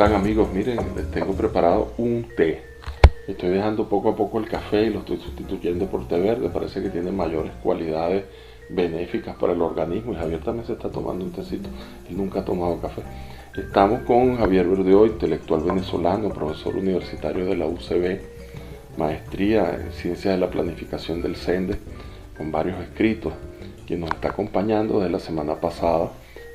están, amigos? Miren, les tengo preparado un té. Estoy dejando poco a poco el café y lo estoy sustituyendo por té verde. Parece que tiene mayores cualidades benéficas para el organismo, y Javier también se está tomando un tecito. Él nunca ha tomado café. Estamos con Javier Verdeó, intelectual venezolano, profesor universitario de la UCB, maestría en Ciencias de la Planificación del CENDE, con varios escritos, quien nos está acompañando desde la semana pasada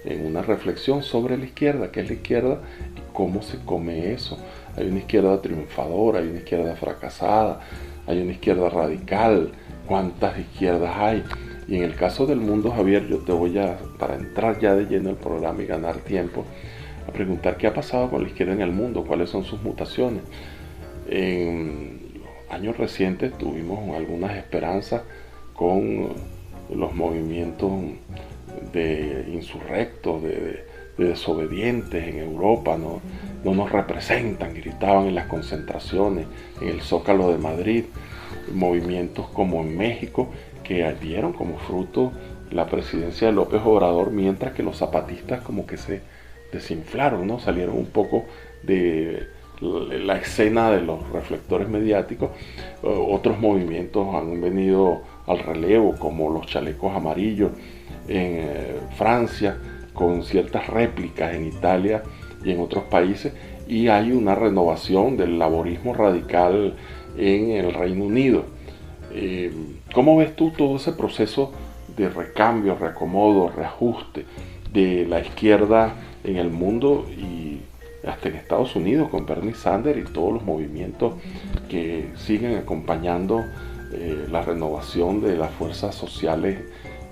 en una reflexión sobre la izquierda, qué es la izquierda y cómo se come eso. Hay una izquierda triunfadora, hay una izquierda fracasada, hay una izquierda radical, cuántas izquierdas hay. Y en el caso del mundo, Javier, yo te voy a, para entrar ya de lleno al programa y ganar tiempo, a preguntar qué ha pasado con la izquierda en el mundo, cuáles son sus mutaciones. En años recientes tuvimos algunas esperanzas con los movimientos de insurrectos, de desobedientes en Europa, no nos representan, gritaban en las concentraciones, en el Zócalo de Madrid, movimientos como en México, que dieron como fruto la presidencia de López Obrador, mientras que los zapatistas como que se desinflaron, ¿no? Salieron un poco de la escena de los reflectores mediáticos. Otros movimientos han venido al relevo, como los chalecos amarillos en Francia, con ciertas réplicas en Italia y en otros países, y hay una renovación del laborismo radical en el Reino Unido. ¿Cómo ves tú todo ese proceso de recambio, reacomodo, reajuste de la izquierda en el mundo y hasta en Estados Unidos con Bernie Sanders y todos los movimientos que siguen acompañando la renovación de las fuerzas sociales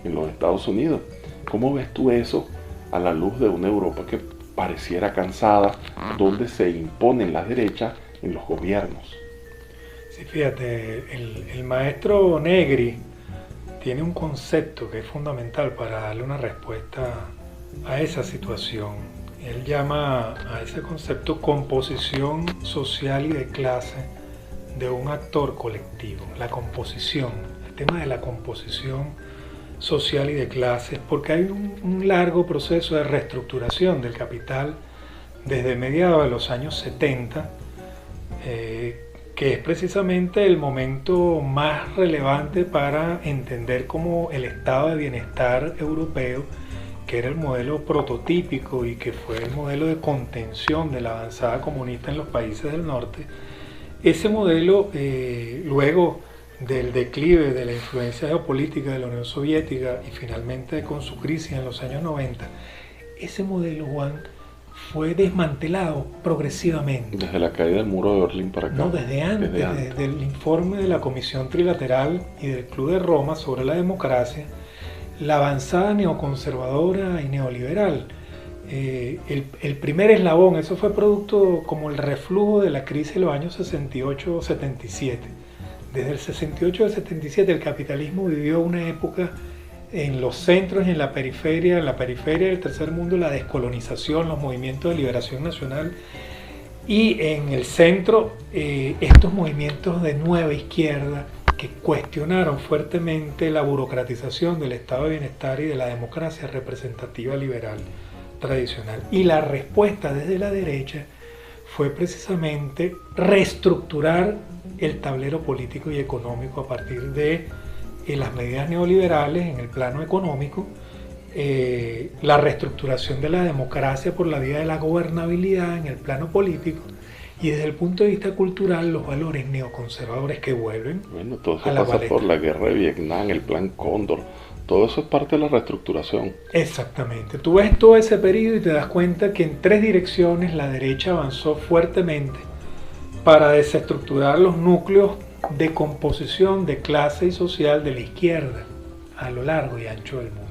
en los Estados Unidos? ¿Cómo ves tú eso a la luz de una Europa que pareciera cansada, donde se imponen las derechas en los gobiernos? Sí, fíjate, el maestro Negri tiene un concepto que es fundamental para darle una respuesta a esa situación. Él llama a ese concepto composición social y de clase de un actor colectivo. La composición, el tema de la composición social y de clases, porque hay un largo proceso de reestructuración del capital desde mediados de los años 70, que es precisamente el momento más relevante para entender cómo el estado de bienestar europeo, que era el modelo prototípico y que fue el modelo de contención de la avanzada comunista en los países del norte, ese modelo, luego del declive de la influencia geopolítica de la Unión Soviética y finalmente con su crisis en los años 90, ese modelo, Juan, fue desmantelado progresivamente. Desde la caída del muro de Berlín para acá. No, desde antes. Del informe de la Comisión Trilateral y del Club de Roma sobre la democracia, la avanzada neoconservadora y neoliberal. El primer eslabón, eso fue producto como el reflujo de la crisis de los años 68-77. Desde el 68 al 77 el capitalismo vivió una época en los centros y en la periferia del tercer mundo, la descolonización, los movimientos de liberación nacional, y en el centro estos movimientos de nueva izquierda que cuestionaron fuertemente la burocratización del estado de bienestar y de la democracia representativa liberal tradicional. Y la respuesta desde la derecha fue precisamente reestructurar el tablero político y económico a partir de las medidas neoliberales en el plano económico, la reestructuración de la democracia por la vía de la gobernabilidad en el plano político, y desde el punto de vista cultural los valores neoconservadores que vuelven. Bueno, todo eso pasa por la guerra de Vietnam, el plan Cóndor, todo eso es parte de la reestructuración. Exactamente, tú ves todo ese periodo y te das cuenta que en tres direcciones la derecha avanzó fuertemente para desestructurar los núcleos de composición de clase y social de la izquierda a lo largo y ancho del mundo.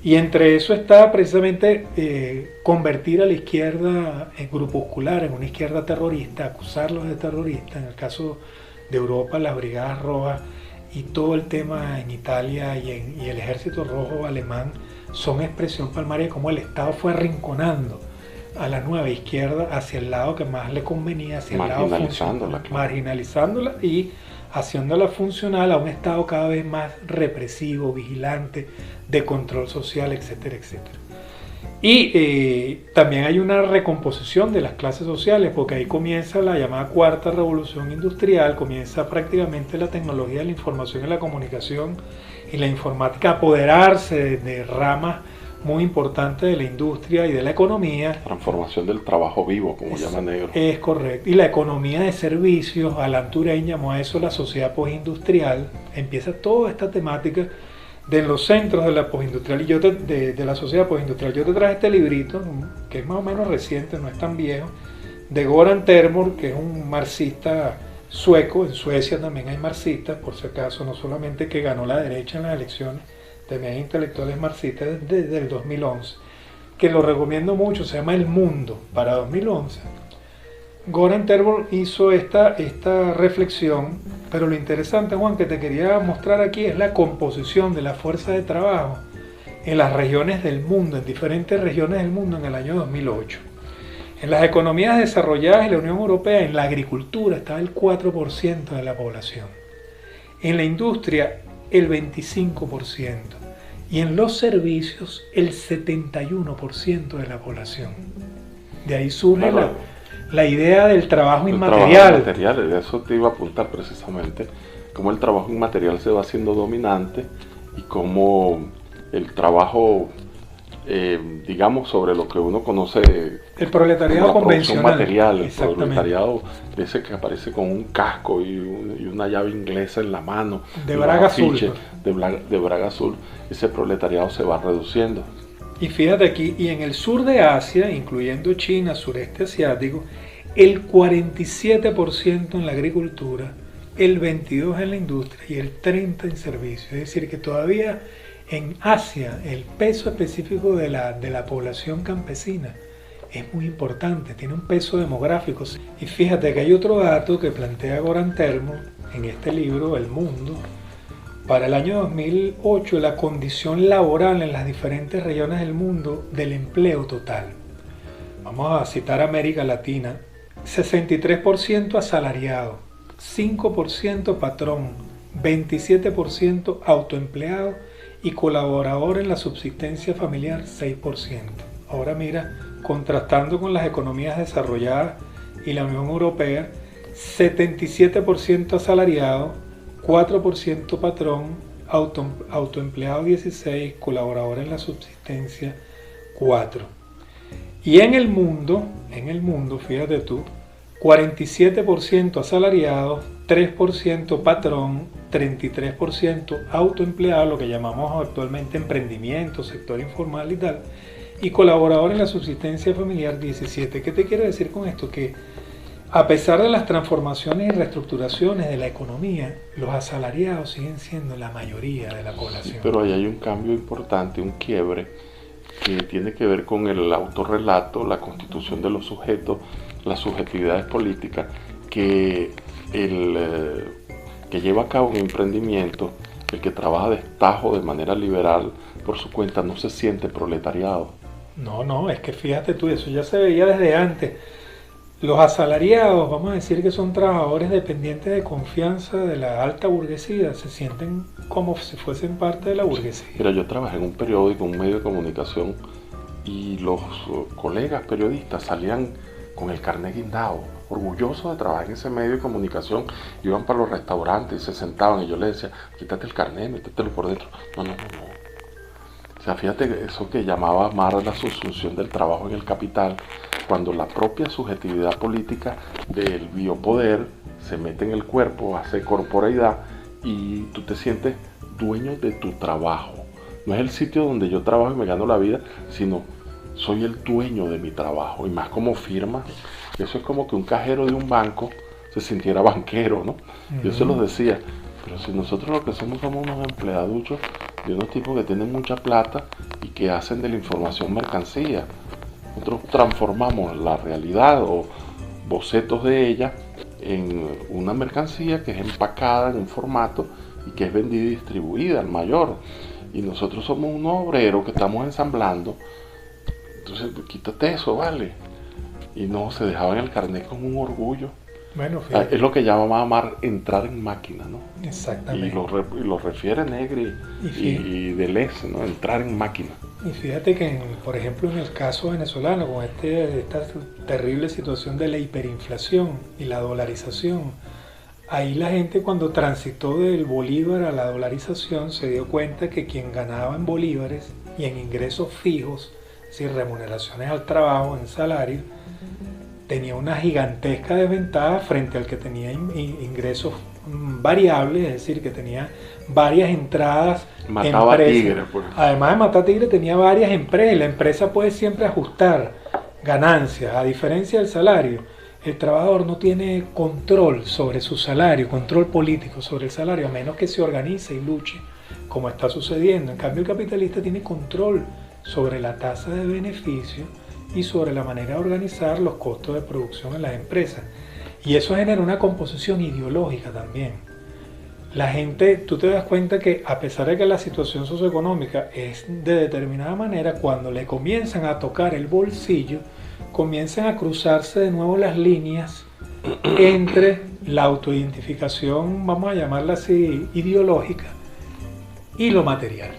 Y entre eso está precisamente convertir a la izquierda en grupuscular, en una izquierda terrorista, acusarlos de terroristas. En el caso de Europa, las Brigadas Rojas y todo el tema en Italia y el Ejército Rojo alemán son expresión palmaria de cómo el Estado fue arrinconando a la nueva izquierda hacia el lado que más le convenía, hacia el lado funcional, marginalizándola y haciéndola funcional a un Estado cada vez más represivo, vigilante, de control social, etcétera, etcétera. Y también hay una recomposición de las clases sociales, porque ahí comienza la llamada cuarta revolución industrial, comienza prácticamente la tecnología de la información y la comunicación y la informática a apoderarse de ramas muy importantes de la industria y de la economía. Transformación del trabajo vivo, como llama Negro. Es correcto. Y la economía de servicios, Alan Turing llamó a eso la sociedad postindustrial. Empieza toda esta temática de los centros de la postindustrial y de la sociedad postindustrial. Yo te traje este librito, que es más o menos reciente, no es tan viejo, de Göran Termor, que es un marxista sueco. En Suecia también hay marxistas, por si acaso, no solamente que ganó la derecha en las elecciones, también hay intelectuales marxistas desde el 2011, que lo recomiendo mucho, se llama El Mundo, para 2011. Göran Termor hizo esta reflexión, pero lo interesante, Juan, que te quería mostrar aquí es la composición de la fuerza de trabajo en las regiones del mundo, en diferentes regiones del mundo en el año 2008. En las economías desarrolladas y la Unión Europea, en la agricultura estaba el 4% de la población. En la industria, el 25%. Y en los servicios, el 71% de la población. De ahí surge la idea del trabajo inmaterial. De eso te iba a apuntar precisamente, cómo el trabajo inmaterial se va haciendo dominante y cómo el trabajo, digamos, sobre lo que uno conoce, el proletariado convencional, material, el proletariado ese que aparece con un casco y una llave inglesa en la mano, de braga azul, de braga azul, ese proletariado se va reduciendo. Y fíjate aquí, y en el sur de Asia, incluyendo China, sureste asiático, el 47% en la agricultura, el 22% en la industria y el 30% en servicios. Es decir, que todavía en Asia el peso específico de la población campesina es muy importante, tiene un peso demográfico. Y fíjate que hay otro dato que plantea Göran Termor en este libro, El Mundo. Para el año 2008, la condición laboral en las diferentes regiones del mundo del empleo total. Vamos a citar América Latina. 63% asalariado, 5% patrón, 27% autoempleado y colaborador en la subsistencia familiar, 6%. Ahora mira, contrastando con las economías desarrolladas y la Unión Europea, 77% asalariado, 4% patrón, autoempleado 16%, colaborador en la subsistencia 4%. Y en el mundo, fíjate tú, 47% asalariado, 3% patrón, 33% autoempleado, lo que llamamos actualmente emprendimiento, sector informal y tal, y colaborador en la subsistencia familiar 17%. ¿Qué te quiero decir con esto? Que a pesar de las transformaciones y reestructuraciones de la economía, los asalariados siguen siendo la mayoría de la población. Sí, pero ahí hay un cambio importante, un quiebre, que tiene que ver con el autorrelato, la constitución de los sujetos, las subjetividades políticas, que que lleva a cabo un emprendimiento, el que trabaja de estajo de manera liberal por su cuenta, no se siente proletariado. No, es que fíjate tú, eso ya se veía desde antes. Los asalariados, vamos a decir que son trabajadores dependientes de confianza de la alta burguesía, se sienten como si fuesen parte de la burguesía. Mira, yo trabajé en un periódico, un medio de comunicación, y los colegas periodistas salían con el carnet guindado, orgullosos de trabajar en ese medio de comunicación, iban para los restaurantes y se sentaban, y yo les decía, quítate el carnet, métetelo por dentro. No. O sea, fíjate eso que llamaba Marx la subsunción del trabajo en el capital, cuando la propia subjetividad política del biopoder se mete en el cuerpo, hace corporeidad y tú te sientes dueño de tu trabajo. No es el sitio donde yo trabajo y me gano la vida, sino soy el dueño de mi trabajo, y más como firma. Eso es como que un cajero de un banco se sintiera banquero, ¿no? Yo se los decía, pero si nosotros lo que somos unos empleaduchos de unos tipos que tienen mucha plata y que hacen de la información mercancía. Nosotros transformamos la realidad o bocetos de ella en una mercancía que es empacada en un formato y que es vendida y distribuida al mayor. Y nosotros somos unos obreros que estamos ensamblando. Entonces, quítate eso, ¿vale? Y no, se dejaban el carnet con un orgullo. Bueno, es lo que llama Marx entrar en máquina, ¿no? Exactamente. Y lo refiere Negri y Deleuze, ¿no? Entrar en máquina. Y fíjate que, por ejemplo, en el caso venezolano, con esta terrible situación de la hiperinflación y la dolarización, ahí la gente cuando transitó del bolívar a la dolarización se dio cuenta que quien ganaba en bolívares y en ingresos fijos, es decir, remuneraciones al trabajo, en salario, tenía una gigantesca desventaja frente al que tenía ingresos variables, es decir, que tenía varias entradas. Mataba tigre, pues. Además de matar tigre, tenía varias empresas. La empresa puede siempre ajustar ganancias, a diferencia del salario. El trabajador no tiene control sobre su salario, control político sobre el salario, a menos que se organice y luche, como está sucediendo. En cambio, el capitalista tiene control sobre la tasa de beneficio y sobre la manera de organizar los costos de producción en las empresas. Y eso genera una composición ideológica también. La gente, tú te das cuenta que a pesar de que la situación socioeconómica es de determinada manera, cuando le comienzan a tocar el bolsillo, comienzan a cruzarse de nuevo las líneas entre la autoidentificación, vamos a llamarla así, ideológica, y lo material.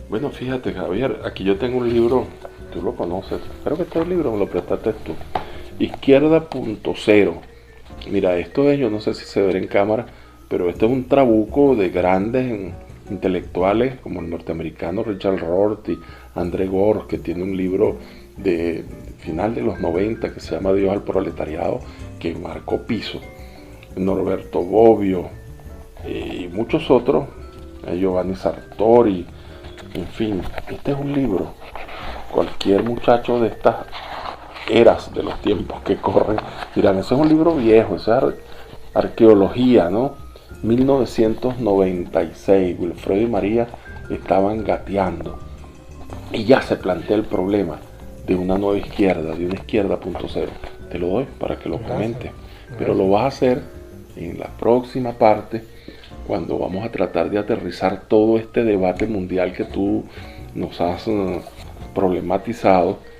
Bueno, fíjate, Javier, aquí yo tengo un libro, tú lo conoces, creo que este libro me lo prestaste tú, Izquierda.0. Mira, esto es, yo no sé si se ve en cámara, pero este es un trabuco de grandes intelectuales como el norteamericano Richard Rorty, André Gorz, que tiene un libro de final de los 90 que se llama Dios al proletariado, que marcó piso, Norberto Bobbio y muchos otros, Giovanni Sartori, en fin, este es un libro. Cualquier muchacho de estas eras de los tiempos que corren dirán, ese es un libro viejo, esa es arqueología, ¿no? 1996, Wilfredo y María estaban gateando y ya se plantea el problema de una nueva izquierda, de una izquierda.0. Te lo doy para que lo comentes, pero lo vas a hacer en la próxima parte, cuando vamos a tratar de aterrizar todo este debate mundial que tú nos has problematizado.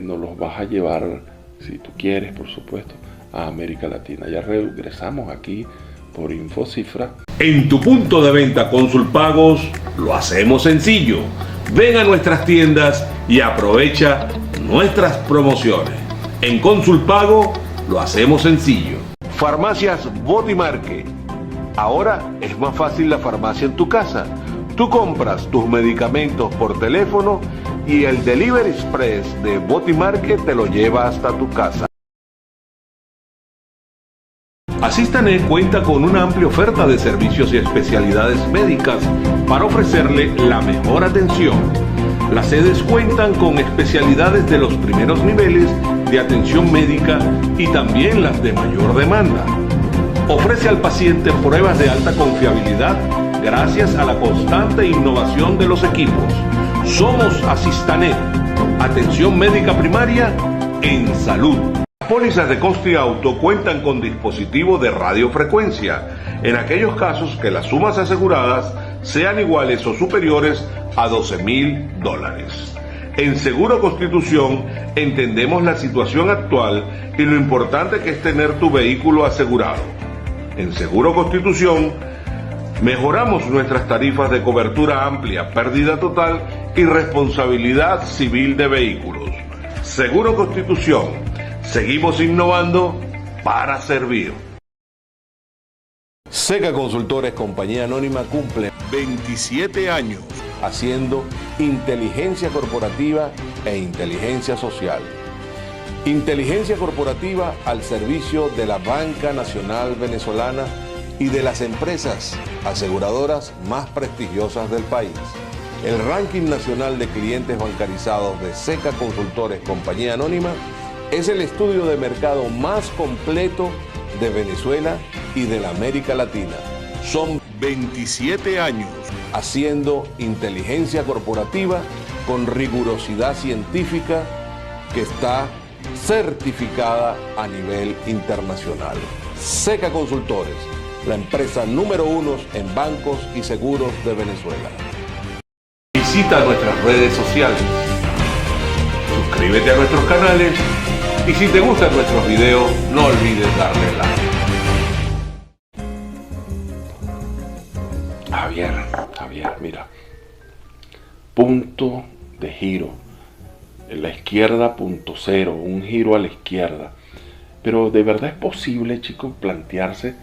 Nos los vas a llevar, si tú quieres, por supuesto, a América Latina. Ya regresamos aquí por InfoCifra. En tu punto de venta Consulpagos lo hacemos sencillo. Ven a nuestras tiendas y aprovecha nuestras promociones. En Consulpago lo hacemos sencillo. Farmacias Botimarque. Ahora es más fácil la farmacia en tu casa. Tú compras tus medicamentos por teléfono y el Delivery Express de Botimarque te lo lleva hasta tu casa. Asistanet cuenta con una amplia oferta de servicios y especialidades médicas para ofrecerle la mejor atención. Las sedes cuentan con especialidades de los primeros niveles de atención médica y también las de mayor demanda. Ofrece al paciente pruebas de alta confiabilidad gracias a la constante innovación de los equipos. Somos Asistanet, atención médica primaria en salud. Las pólizas de Costi Auto cuentan con dispositivo de radiofrecuencia en aquellos casos que las sumas aseguradas sean iguales o superiores a $12,000. En Seguro Constitución entendemos la situación actual y lo importante que es tener tu vehículo asegurado. En Seguro Constitución mejoramos nuestras tarifas de cobertura amplia, pérdida total y responsabilidad civil de vehículos. Seguro Constitución, seguimos innovando para servir. Seca Consultores, compañía anónima, cumple 27 años haciendo inteligencia corporativa e inteligencia social. Inteligencia corporativa al servicio de la Banca Nacional Venezolana y de las empresas aseguradoras más prestigiosas del país. El ranking nacional de clientes bancarizados de Seca Consultores, compañía anónima, es el estudio de mercado más completo de Venezuela y de la América Latina. Son 27 años haciendo inteligencia corporativa con rigurosidad científica que está certificada a nivel internacional. Seca Consultores, la empresa número 1 en bancos y seguros de Venezuela. Visita nuestras redes sociales, suscríbete a nuestros canales y si te gustan nuestros videos, no olvides darle like. Javier, mira, punto de giro. La izquierda punto cero, un giro a la izquierda. Pero de verdad es posible, chicos, plantearse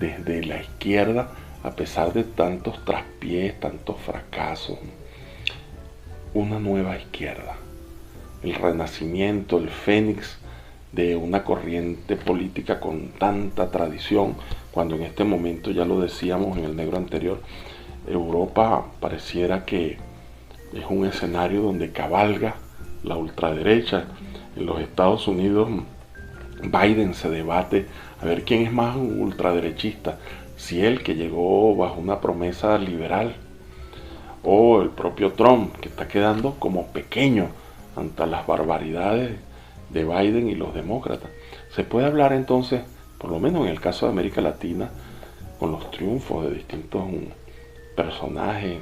desde la izquierda, a pesar de tantos traspiés, tantos fracasos, una nueva izquierda. El renacimiento, el fénix de una corriente política con tanta tradición, cuando en este momento, ya lo decíamos en el negro anterior, Europa pareciera que es un escenario donde cabalga la ultraderecha. En los Estados Unidos, Biden se debate a ver quién es más un ultraderechista, si él, que llegó bajo una promesa liberal, o el propio Trump, que está quedando como pequeño ante las barbaridades de Biden y los demócratas. Se puede hablar entonces, por lo menos en el caso de América Latina, con los triunfos de distintos personajes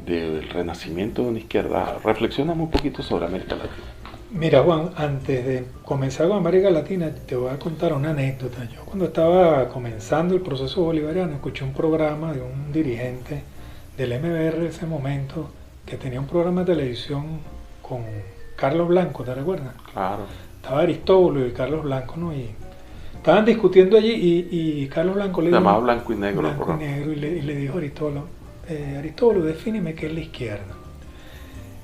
del renacimiento de una izquierda. Reflexioname un poquito sobre América Latina. Mira, Juan, antes de comenzar con América Latina, te voy a contar una anécdota. Yo, cuando estaba comenzando el proceso bolivariano, escuché un programa de un dirigente del MBR de ese momento, que tenía un programa de televisión con Carlos Blanco, ¿te recuerdas? Claro. Estaba Aristóbulo y Carlos Blanco, ¿no? Y estaban discutiendo allí y Carlos Blanco le dijo... Se llamaba Blanco y Negro. Blanco y Negro, y le dijo a Aristóbulo, defíneme qué es la izquierda.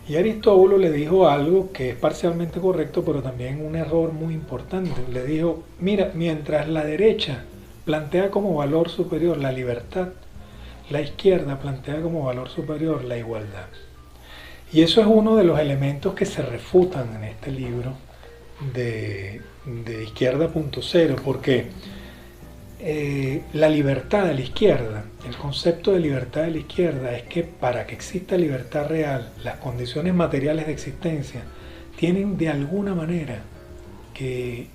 Y Aristóbulo le dijo algo que es parcialmente correcto, pero también un error muy importante. Le dijo, mira, mientras la derecha plantea como valor superior la libertad, la izquierda plantea como valor superior la igualdad. Y eso es uno de los elementos que se refutan en este libro de Izquierda punto cero, porque la libertad de la izquierda, el concepto de libertad de la izquierda es que para que exista libertad real, las condiciones materiales de existencia tienen de alguna manera que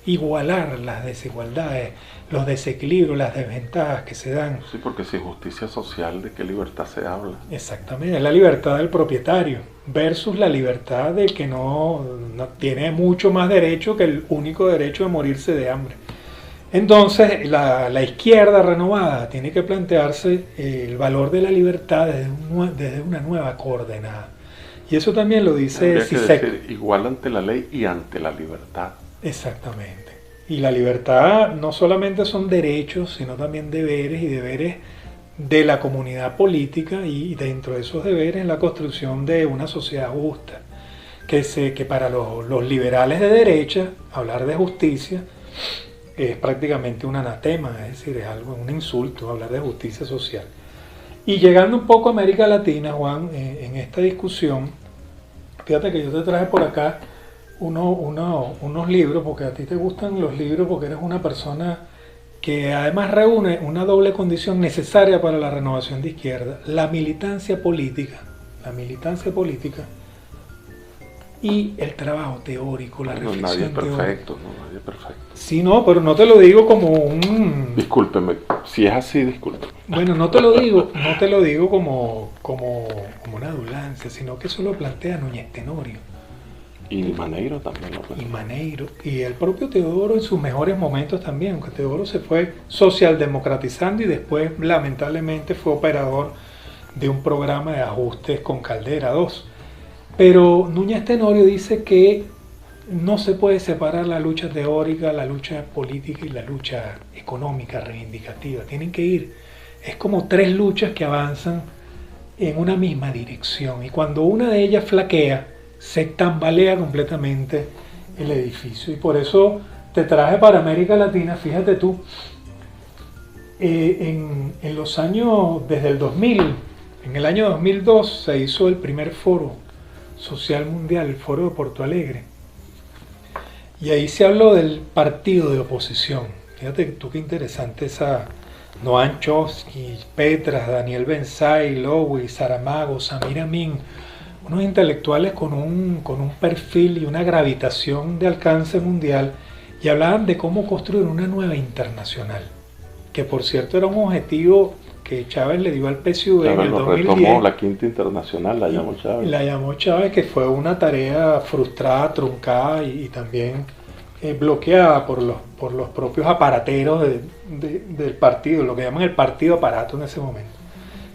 igualar las desigualdades, los desequilibrios, las desventajas que se dan. Sí, porque sin justicia social, ¿de qué libertad se habla? Exactamente, es la libertad del propietario versus la libertad del que no tiene mucho más derecho que el único derecho de morirse de hambre. Entonces, la izquierda renovada tiene que plantearse el valor de la libertad desde una nueva coordenada. Y eso también lo dice Zizek. Igual ante la ley y ante la libertad. Exactamente. Y la libertad no solamente son derechos, sino también deberes, y deberes de la comunidad política, y dentro de esos deberes la construcción de una sociedad justa. Que para los liberales de derecha, hablar de justicia es prácticamente un anatema, es decir, es un insulto hablar de justicia social. Y llegando un poco a América Latina, Juan, en esta discusión, fíjate que yo te traje por acá unos libros, porque a ti te gustan los libros, porque eres una persona que además reúne una doble condición necesaria para la renovación de izquierda: la militancia política y el trabajo teórico, la reflexión nadie es teórica. Perfecto, nadie es perfecto. Sí, no, pero no te lo digo como un... Discúlpeme, si es así, discúlpeme. Bueno, no te lo digo como una adulancia, sino que eso lo plantea Núñez Tenorio. Y Maneiro también lo plantea. Y Maneiro, y el propio Teodoro en sus mejores momentos también, aunque Teodoro se fue socialdemocratizando y después lamentablemente fue operador de un programa de ajustes con Caldera II. Pero Núñez Tenorio dice que no se puede separar la lucha teórica, la lucha política y la lucha económica reivindicativa. Tienen que ir, es como tres luchas que avanzan en una misma dirección, y cuando una de ellas flaquea, se tambalea completamente el edificio. Y por eso te traje para América Latina, fíjate tú, en los años, desde el 2000, en el año 2002 se hizo el primer foro social mundial, el foro de Porto Alegre, y ahí se habló del partido de oposición. Fíjate tú qué interesante esa Noam Chomsky, Petras, Daniel Benzai, Lowy, Saramago, Samir Amin, unos intelectuales con un perfil y una gravitación de alcance mundial, y hablaban de cómo construir una nueva internacional, que por cierto era un objetivo que Chávez le dio al PSUV en el 2010. Retomó la quinta internacional, la llamó Chávez. La llamó Chávez, que fue una tarea frustrada, truncada y también bloqueada por los propios aparateros del partido, lo que llaman el partido aparato en ese momento.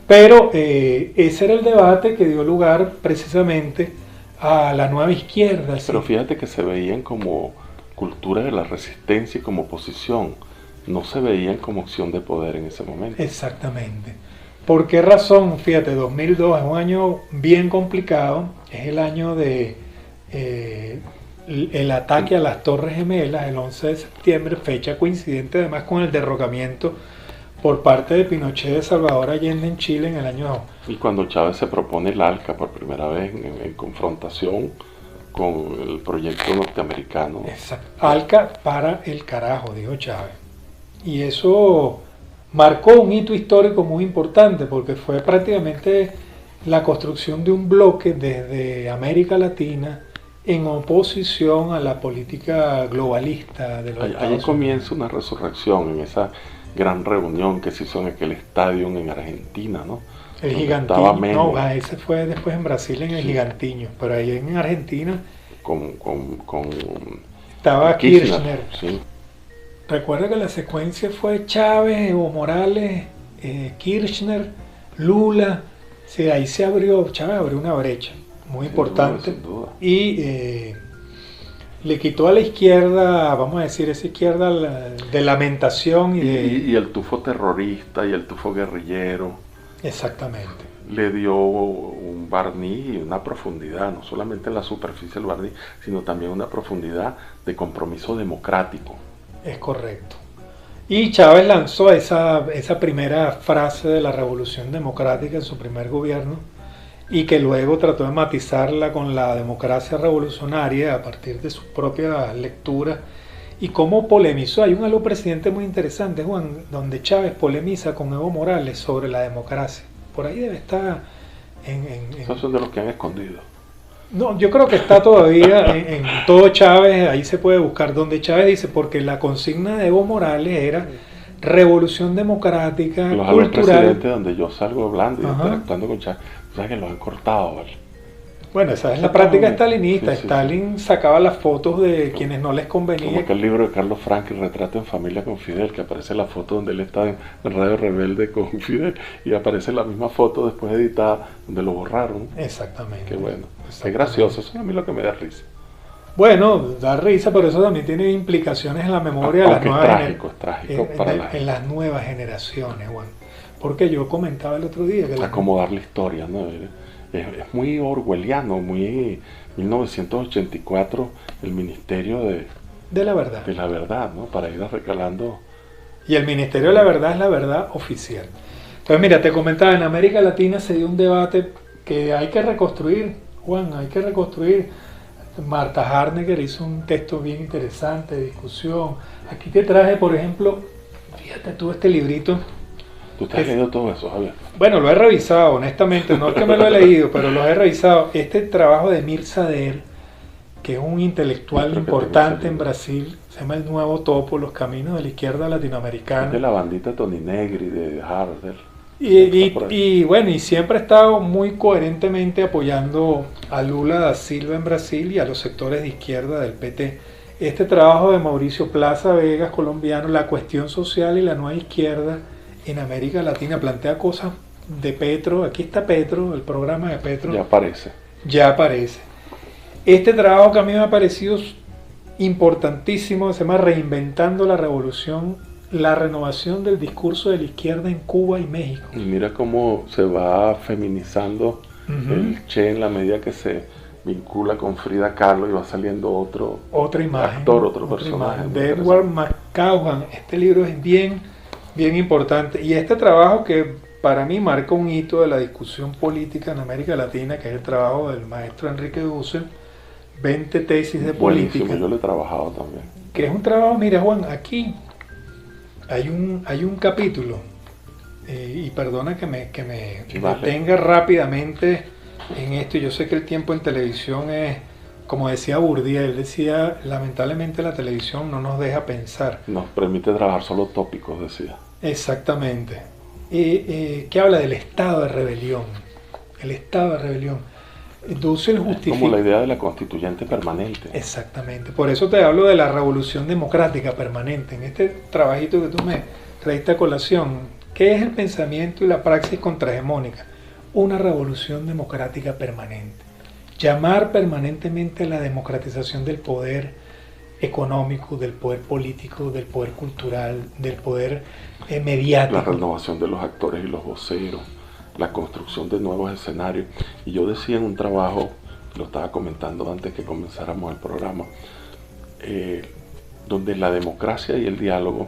Pero ese era el debate que dio lugar precisamente a la nueva izquierda. Pero fíjate que se veían como cultura de la resistencia y como oposición, no se veían como opción de poder en ese momento. Exactamente. ¿Por qué razón? Fíjate, 2002 es un año bien complicado, es el año de el ataque a las Torres Gemelas, el 11 de septiembre, fecha coincidente además con el derrocamiento por parte de Pinochet de Salvador Allende en Chile en el año 2000. Y cuando Chávez se propone el ALCA por primera vez en confrontación con el proyecto norteamericano. Exacto. ALCA para el carajo, dijo Chávez. Y eso marcó un hito histórico muy importante porque fue prácticamente la construcción de un bloque desde América Latina en oposición a la política globalista de los Estados Unidos. Ahí comienza una resurrección en esa gran reunión que se hizo en aquel estadio en Argentina, ¿no? El Gigantiño, no, ese fue después en Brasil en el Gigantiño, pero ahí en Argentina estaba Kirchner. Sí. Recuerda que la secuencia fue Chávez, Evo Morales, Kirchner, Lula. Sí, ahí se abrió, Chávez abrió una brecha muy importante sin duda. Y le quitó a la izquierda, vamos a decir, esa izquierda de lamentación y el tufo terrorista y el tufo guerrillero. Exactamente. Le dio un barniz y una profundidad, no solamente en la superficie del barniz, sino también una profundidad de compromiso democrático. Es correcto. Y Chávez lanzó esa primera frase de la revolución democrática en su primer gobierno y que luego trató de matizarla con la democracia revolucionaria a partir de su propia lectura y cómo polemizó. Hay un algo presidente muy interesante, Juan, donde Chávez polemiza con Evo Morales sobre la democracia. Por ahí debe estar Esos son de los que han escondido. No, yo creo que está todavía en todo Chávez, ahí se puede buscar donde Chávez dice, porque la consigna de Evo Morales era revolución democrática, los cultural. presidentes donde yo salgo hablando y interactuando con Chávez, o sea que los han cortado, ¿vale? Bueno, esa es la práctica estalinista. Sí. Stalin sacaba las fotos de quienes no les convenía. Como que el libro de Carlos Frank, el Retrato en Familia con Fidel, que aparece la foto donde él está en Radio Rebelde con Fidel y aparece la misma foto después editada donde lo borraron. Exactamente. Qué bueno. Es gracioso, eso es a mí lo que me da risa. Bueno, da risa, pero eso también tiene implicaciones en la memoria de las nuevas en las nuevas generaciones, Juan. Porque yo comentaba el otro día que acomodar la historia, ¿no? Es muy orwelliano, muy 1984, el Ministerio de la Verdad. De la Verdad, ¿no? Para ir recalando. Y el Ministerio de la Verdad es la verdad oficial. Entonces, mira, te comentaba, en América Latina se dio un debate que hay que reconstruir, Juan, hay que reconstruir. Marta Harnecker hizo un texto bien interesante de discusión. Aquí te traje, por ejemplo, fíjate tú este librito. ¿Tú te has leído todo eso, Javier? Bueno, lo he revisado, honestamente, no es que me lo he leído, pero lo he revisado. Este trabajo de Mir Sader, que es un intelectual importante en Brasil, se llama El Nuevo Topo, Los Caminos de la Izquierda Latinoamericana. Es de la bandita Tony Negri, de Harvard. Y bueno, y siempre ha estado muy coherentemente apoyando a Lula da Silva en Brasil y a los sectores de izquierda del PT. Este trabajo de Mauricio Plaza Vegas, colombiano, La cuestión social y la nueva izquierda en América Latina, plantea cosas de Petro. Aquí está Petro, el programa de Petro. Ya aparece. Este trabajo que a mí me ha parecido importantísimo, se llama Reinventando la Revolución, la renovación del discurso de la izquierda en Cuba y México. Y mira cómo se va feminizando el Che en la medida que se vincula con Frida Kahlo y va saliendo otra imagen, actor, otro personaje. De Edward McCaughey. Este libro es bien importante. Y este trabajo que para mí marca un hito de la discusión política en América Latina, que es el trabajo del maestro Enrique Dussel, 20 tesis de política. Yo lo he trabajado también. Que es un trabajo, mira Juan, aquí hay un capítulo, y perdona que me detenga rápidamente en esto. Yo sé que el tiempo en televisión es, como decía Bourdieu, él decía, lamentablemente la televisión no nos deja pensar. Nos permite trabajar solo tópicos, decía. Exactamente. Que habla del estado de rebelión. El estado de rebelión. Dussel justifica. Es como la idea de la constituyente permanente. Exactamente. Por eso te hablo de la revolución democrática permanente. En este trabajito que tú me traíste a colación, ¿Qué es el pensamiento y la praxis contrahegemónica? Una revolución democrática permanente. Llamar permanentemente a la democratización del poder económico, del poder político, del poder cultural, del poder mediático. La renovación de los actores y los voceros, la construcción de nuevos escenarios. Y yo decía en un trabajo, lo estaba comentando antes que comenzáramos el programa, donde la democracia y el diálogo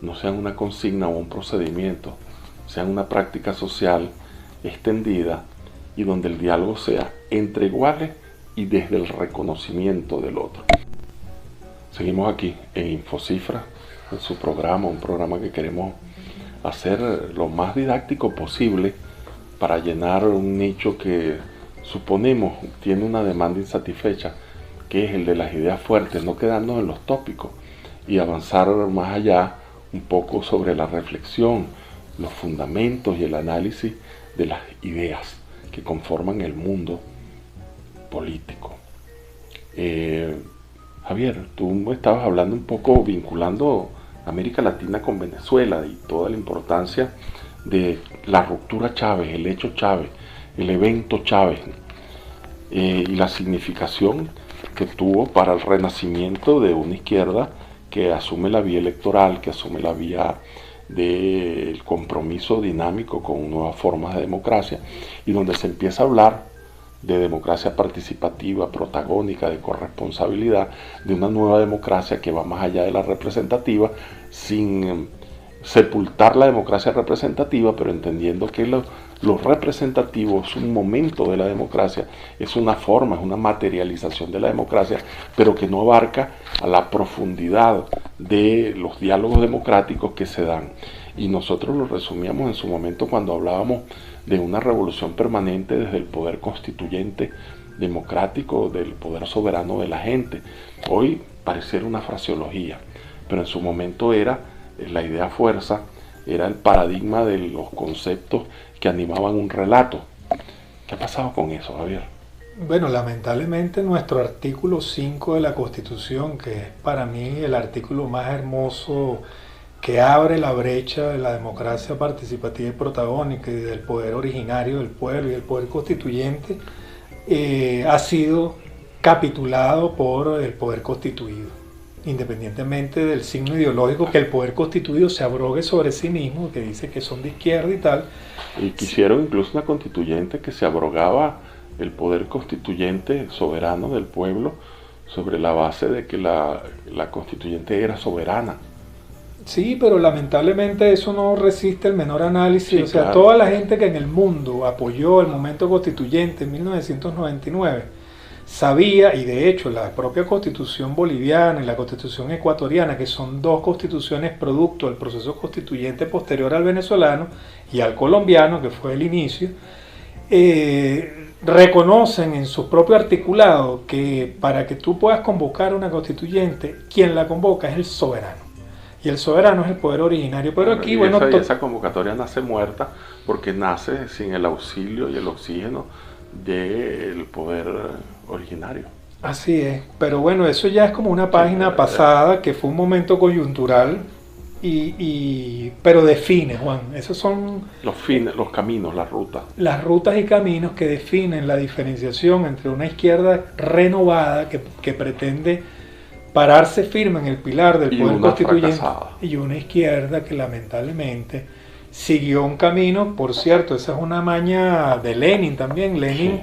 no sean una consigna o un procedimiento, sean una práctica social extendida y donde el diálogo sea entre iguales y desde el reconocimiento del otro. Seguimos aquí en Infocifra, en su programa, un programa que queremos hacer lo más didáctico posible para llenar un nicho que suponemos tiene una demanda insatisfecha, que es el de las ideas fuertes, no quedarnos en los tópicos y avanzar más allá un poco sobre la reflexión, los fundamentos y el análisis de las ideas que conforman el mundo político. Javier, tú me estabas hablando un poco vinculando América Latina con Venezuela y toda la importancia de la ruptura Chávez, el hecho Chávez, el evento Chávez y la significación que tuvo para el renacimiento de una izquierda que asume la vía electoral, que asume la vía del compromiso dinámico con nuevas formas de democracia y donde se empieza a hablar de democracia participativa, protagónica, de corresponsabilidad, de una nueva democracia que va más allá de la representativa, sin sepultar la democracia representativa, pero entendiendo que lo representativo es un momento de la democracia, es una forma, es una materialización de la democracia, pero que no abarca a la profundidad de los diálogos democráticos que se dan. Y nosotros lo resumíamos en su momento cuando hablábamos de una revolución permanente desde el poder constituyente democrático, del poder soberano de la gente. Hoy pareciera una fraseología, pero en su momento era la idea fuerza, era el paradigma de los conceptos que animaban un relato. ¿Qué ha pasado con eso, Javier? Bueno, lamentablemente nuestro artículo 5 de la Constitución, que es para mí el artículo más hermoso que abre la brecha de la democracia participativa y protagónica y del poder originario del pueblo y del poder constituyente, ha sido capitulado por el poder constituido, independientemente del signo ideológico que el poder constituido se abrogue sobre sí mismo, que dice que son de izquierda y tal. Y quisieron incluso una constituyente que se abrogaba el poder constituyente soberano del pueblo sobre la base de que la constituyente era soberana. Sí, pero lamentablemente eso no resiste el menor análisis. Sí, o sea, claro. Toda la gente que en el mundo apoyó el momento constituyente en 1999 sabía, y de hecho la propia Constitución boliviana y la Constitución ecuatoriana, que son dos constituciones producto del proceso constituyente posterior al venezolano y al colombiano, que fue el inicio, reconocen en su propio articulado que para que tú puedas convocar una constituyente, quien la convoca es el soberano. Y el soberano es el poder originario. Pero aquí, bueno, esa convocatoria nace muerta porque nace sin el auxilio y el oxígeno del poder originario. Así es. Pero bueno, eso ya es como una página pasada, que fue un momento coyuntural, pero define, Juan. Esos son los caminos, las rutas. Las rutas y caminos que definen la diferenciación entre una izquierda renovada que pretende pararse firme en el pilar del poder constituyente y una izquierda que lamentablemente siguió un camino. Por cierto, esa es una maña de Lenin también. Lenin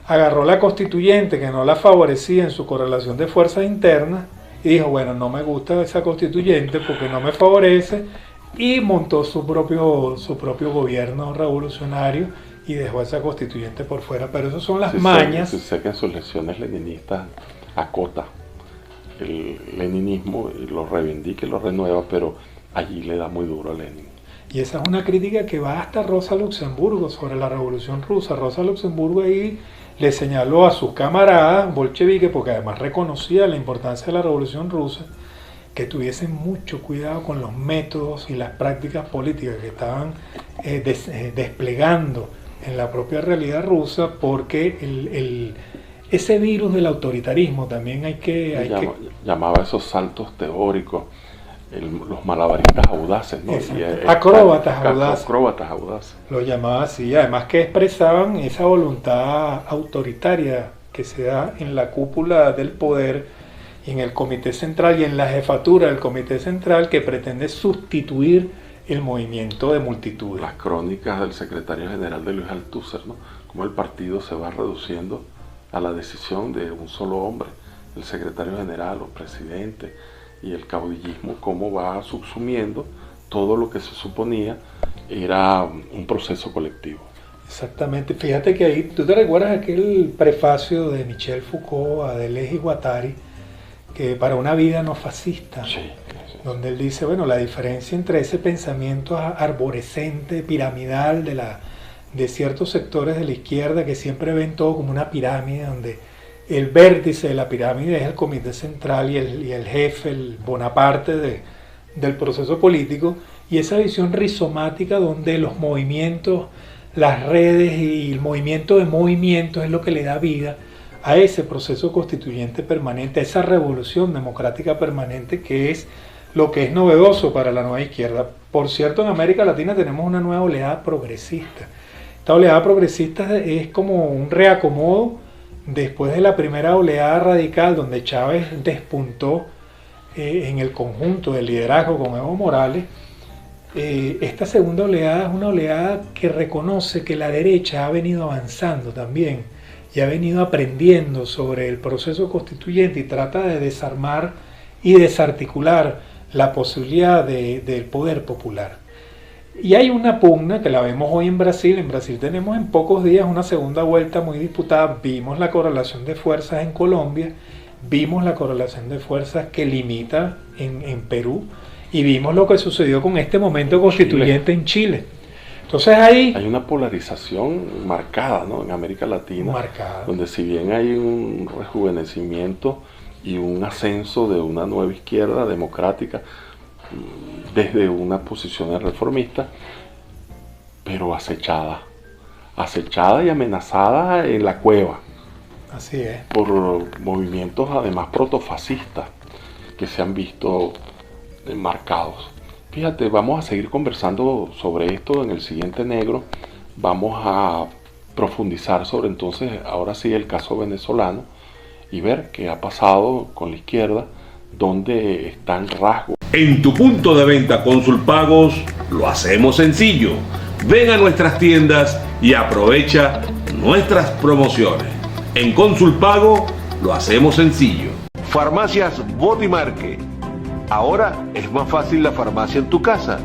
agarró la constituyente que no la favorecía en su correlación de fuerzas internas y dijo, bueno, no me gusta esa constituyente porque no me favorece, y montó su propio gobierno revolucionario y dejó esa constituyente por fuera. Pero esas son las mañas. Sé que en sus lecciones leninistas acota el leninismo y lo reivindica y lo renueva, pero allí le da muy duro a Lenin. Y esa es una crítica que va hasta Rosa Luxemburgo sobre la Revolución Rusa. Rosa Luxemburgo ahí le señaló a sus camaradas bolcheviques, porque además reconocía la importancia de la Revolución Rusa, que tuviesen mucho cuidado con los métodos y las prácticas políticas que estaban desplegando en la propia realidad rusa, porque ese virus del autoritarismo también hay que llamaba esos saltos teóricos los malabaristas audaces, ¿no? Acróbatas audaces. Acróbatas audaces. Lo llamaba así, además que expresaban esa voluntad autoritaria que se da en la cúpula del poder y en el Comité Central y en la jefatura del Comité Central, que pretende sustituir el movimiento de multitudes. Las crónicas del secretario general de Luis Althusser, ¿no? Cómo el partido se va reduciendo a la decisión de un solo hombre, el secretario general o presidente, y el caudillismo cómo va subsumiendo todo lo que se suponía era un proceso colectivo. Exactamente, fíjate que ahí, ¿tú te recuerdas aquel prefacio de Michel Foucault a Deleuze y Guattari, que para una vida no fascista? Sí. Donde él dice, bueno, la diferencia entre ese pensamiento arborescente, piramidal de ciertos sectores de la izquierda que siempre ven todo como una pirámide, donde el vértice de la pirámide es el Comité Central y el jefe, el Bonaparte del proceso político, y esa visión rizomática donde los movimientos, las redes y el movimiento de movimientos es lo que le da vida a ese proceso constituyente permanente, a esa revolución democrática permanente que es lo que es novedoso para la nueva izquierda. Por cierto, en América Latina tenemos una nueva oleada progresista. Esta oleada progresista es como un reacomodo después de la primera oleada radical, donde Chávez despuntó en el conjunto del liderazgo con Evo Morales. Esta segunda oleada es una oleada que reconoce que la derecha ha venido avanzando también y ha venido aprendiendo sobre el proceso constituyente y trata de desarmar y desarticular la posibilidad del poder popular. Y hay una pugna que la vemos hoy en Brasil. En Brasil tenemos en pocos días una segunda vuelta muy disputada. Vimos la correlación de fuerzas en Colombia, vimos la correlación de fuerzas que limita en Perú, y vimos lo que sucedió con este momento constituyente en Chile. Entonces ahí hay una polarización marcada, ¿no? En América Latina, marcada, donde si bien hay un rejuvenecimiento y un ascenso de una nueva izquierda democrática desde una posición reformista, pero acechada y amenazada en la cueva. Así es. Por movimientos además protofascistas que se han visto marcados. Fíjate, vamos a seguir conversando sobre esto en el siguiente negro. Vamos a profundizar sobre entonces, ahora sí, el caso venezolano y ver qué ha pasado con la izquierda, dónde están rasgos. En tu punto de venta Consulpagos lo hacemos sencillo. Ven a nuestras tiendas y aprovecha nuestras promociones. En Consulpago lo hacemos sencillo. Farmacias Botimarque. Ahora es más fácil la farmacia en tu casa.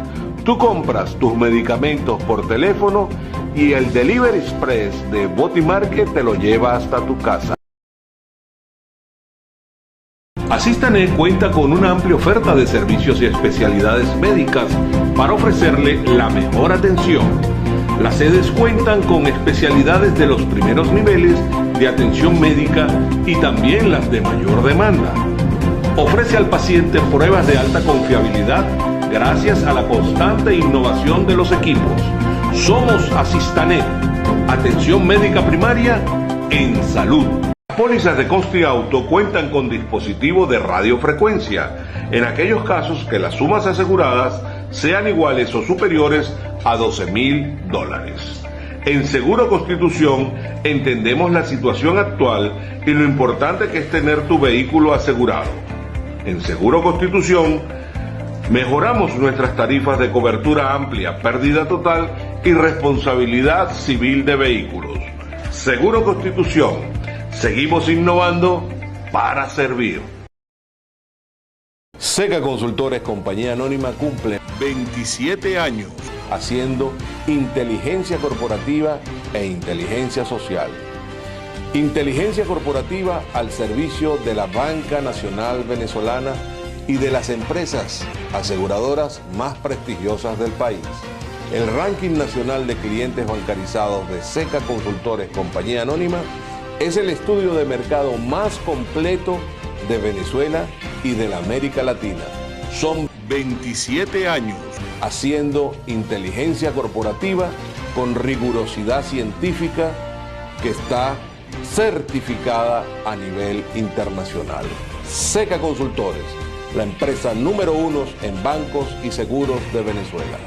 Tú compras tus medicamentos por teléfono y el Delivery Express de Botimarque te lo lleva hasta tu casa. Asistanet cuenta con una amplia oferta de servicios y especialidades médicas para ofrecerle la mejor atención. Las sedes cuentan con especialidades de los primeros niveles de atención médica y también las de mayor demanda. Ofrece al paciente pruebas de alta confiabilidad gracias a la constante innovación de los equipos. Somos Asistanet, atención médica primaria en salud. Las pólizas de Costi Auto cuentan con dispositivo de radiofrecuencia en aquellos casos que las sumas aseguradas sean iguales o superiores a $12,000. En Seguro Constitución entendemos la situación actual y lo importante que es tener tu vehículo asegurado. En Seguro Constitución mejoramos nuestras tarifas de cobertura amplia, pérdida total y responsabilidad civil de vehículos. Seguro Constitución. Seguimos innovando para servir. Seca Consultores Compañía Anónima cumple 27 años haciendo inteligencia corporativa e inteligencia social. Inteligencia corporativa al servicio de la Banca Nacional Venezolana y de las empresas aseguradoras más prestigiosas del país. El ranking nacional de clientes bancarizados de Seca Consultores Compañía Anónima es el estudio de mercado más completo de Venezuela y de la América Latina. Son 27 años haciendo inteligencia corporativa con rigurosidad científica que está certificada a nivel internacional. Seca Consultores, la empresa número 1 en bancos y seguros de Venezuela.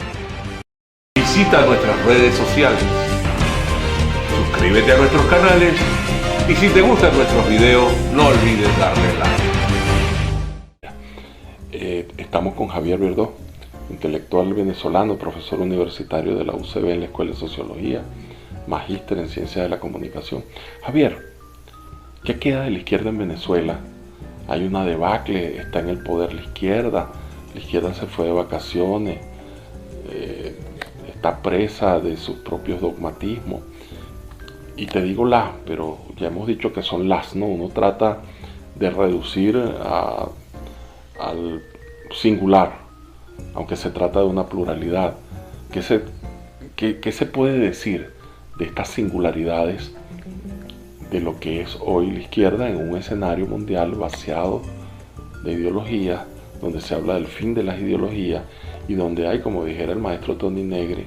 Visita nuestras redes sociales, suscríbete a nuestros canales y si te gustan nuestros videos, no olvides darle like. Estamos con Javier Verdós, intelectual venezolano, profesor universitario de la UCB en la Escuela de Sociología, magíster en Ciencias de la Comunicación. Javier, ¿qué queda de la izquierda en Venezuela? Hay una debacle, está en el poder la izquierda se fue de vacaciones, está presa de sus propios dogmatismos. Y te digo las, pero ya hemos dicho que son las, ¿no? Uno trata de reducir al singular, aunque se trata de una pluralidad. ¿Qué se puede decir de estas singularidades de lo que es hoy la izquierda en un escenario mundial vaciado de ideologías, donde se habla del fin de las ideologías y donde hay, como dijera el maestro Tony Negri,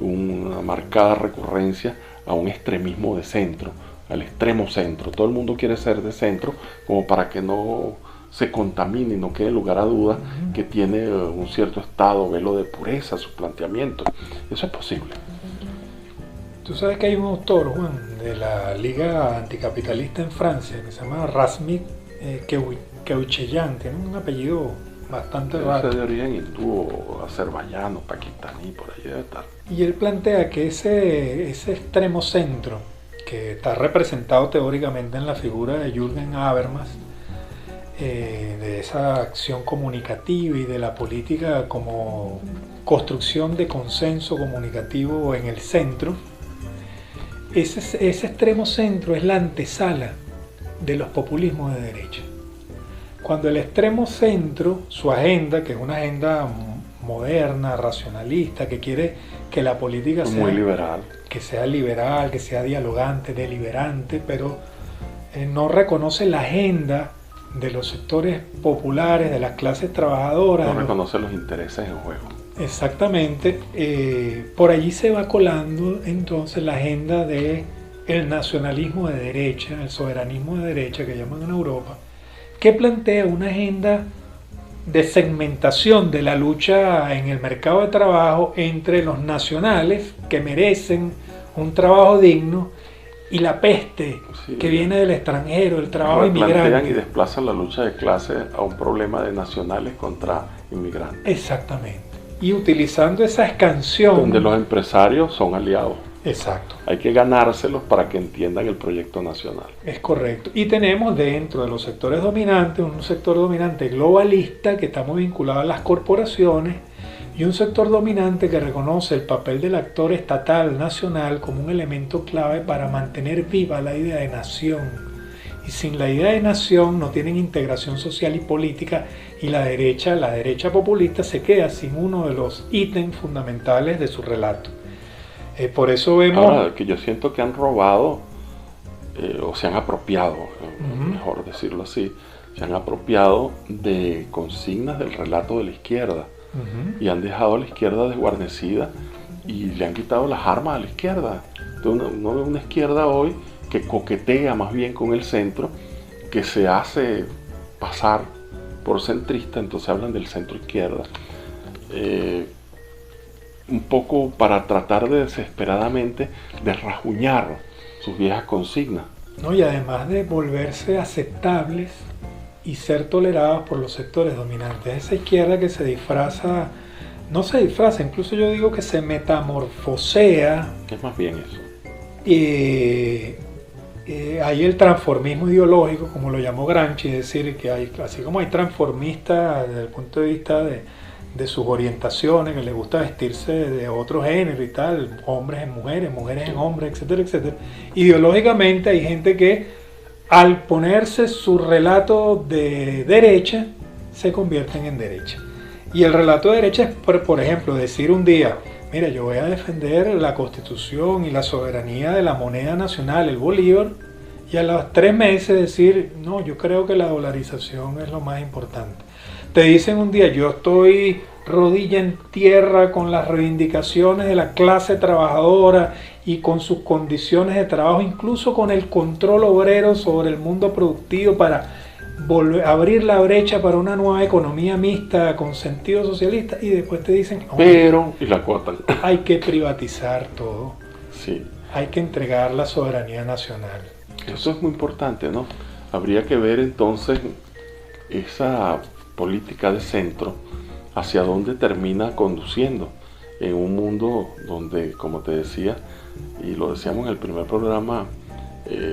una marcada recurrencia a un extremismo de centro, al extremo centro? Todo el mundo quiere ser de centro como para que no se contamine y no quede lugar a duda que tiene un cierto estado, velo de pureza, su planteamiento. Eso es posible. Tú sabes que hay un autor, Juan, de la Liga Anticapitalista en Francia, que se llama Razmik Keoucheyan, tiene un apellido bastante raro. Es de origen hindú, azerbaiyano, pakistaní, por allí debe estar. Y él plantea que ese extremo centro, que está representado teóricamente en la figura de Jürgen Habermas, de esa acción comunicativa y de la política como construcción de consenso comunicativo en el centro, ese extremo centro es la antesala de los populismos de derecha. Cuando el extremo centro, su agenda, que es una agenda moderna, racionalista, que quiere que la política muy liberal, que sea dialogante, deliberante, pero no reconoce la agenda de los sectores populares, de las clases trabajadoras. No reconoce los intereses en juego. Exactamente. Por allí se va colando entonces la agenda del nacionalismo de derecha, el soberanismo de derecha que llaman en Europa, que plantea una agenda de segmentación de la lucha en el mercado de trabajo entre los nacionales que merecen un trabajo digno y la peste que viene del extranjero, el trabajo inmigrante. Plantean y desplazan la lucha de clases a un problema de nacionales contra inmigrantes. Exactamente. Y utilizando esa escansión, donde los empresarios son aliados. Exacto. Hay que ganárselos para que entiendan el proyecto nacional. Es correcto. Y tenemos dentro de los sectores dominantes un sector dominante globalista que está muy vinculado a las corporaciones y un sector dominante que reconoce el papel del actor estatal nacional como un elemento clave para mantener viva la idea de nación. Y sin la idea de nación no tienen integración social y política, y la derecha populista se queda sin uno de los ítems fundamentales de su relato. Por eso vemos... Ahora, que yo siento que han robado, o se han apropiado, mejor decirlo así, se han apropiado de consignas del relato de la izquierda, y han dejado a la izquierda desguarnecida y le han quitado las armas a la izquierda. Entonces uno ve una izquierda hoy que coquetea más bien con el centro, que se hace pasar por centrista, entonces hablan del centro izquierda, un poco para tratar de desesperadamente de rajuñar sus viejas consignas. No, y además de volverse aceptables y ser tolerados por los sectores dominantes. Esa izquierda que se disfraza, no se disfraza, incluso yo digo que se metamorfosea. ¿Qué es más bien eso? Hay el transformismo ideológico, como lo llamó Gramsci, es decir, que hay, así como hay transformistas desde el punto de vista de sus orientaciones, que les gusta vestirse de otro género y tal, hombres en mujeres, mujeres en hombres, etcétera, etcétera. Ideológicamente hay gente que al ponerse su relato de derecha, se convierten en derecha. Y el relato de derecha es, por ejemplo, decir un día, mira, yo voy a defender la Constitución y la soberanía de la moneda nacional, el Bolívar, y a los 3 meses decir, no, yo creo que la dolarización es lo más importante. Te dicen un día, yo estoy rodilla en tierra con las reivindicaciones de la clase trabajadora y con sus condiciones de trabajo, incluso con el control obrero sobre el mundo productivo para abrir la brecha para una nueva economía mixta con sentido socialista, y después te dicen, pero, y la cuotan. Hay que privatizar todo. Sí. Hay que entregar la soberanía nacional. Eso es muy importante, ¿no? Habría que ver entonces esa política de centro hacia dónde termina conduciendo en un mundo donde, como te decía, y lo decíamos en el primer programa,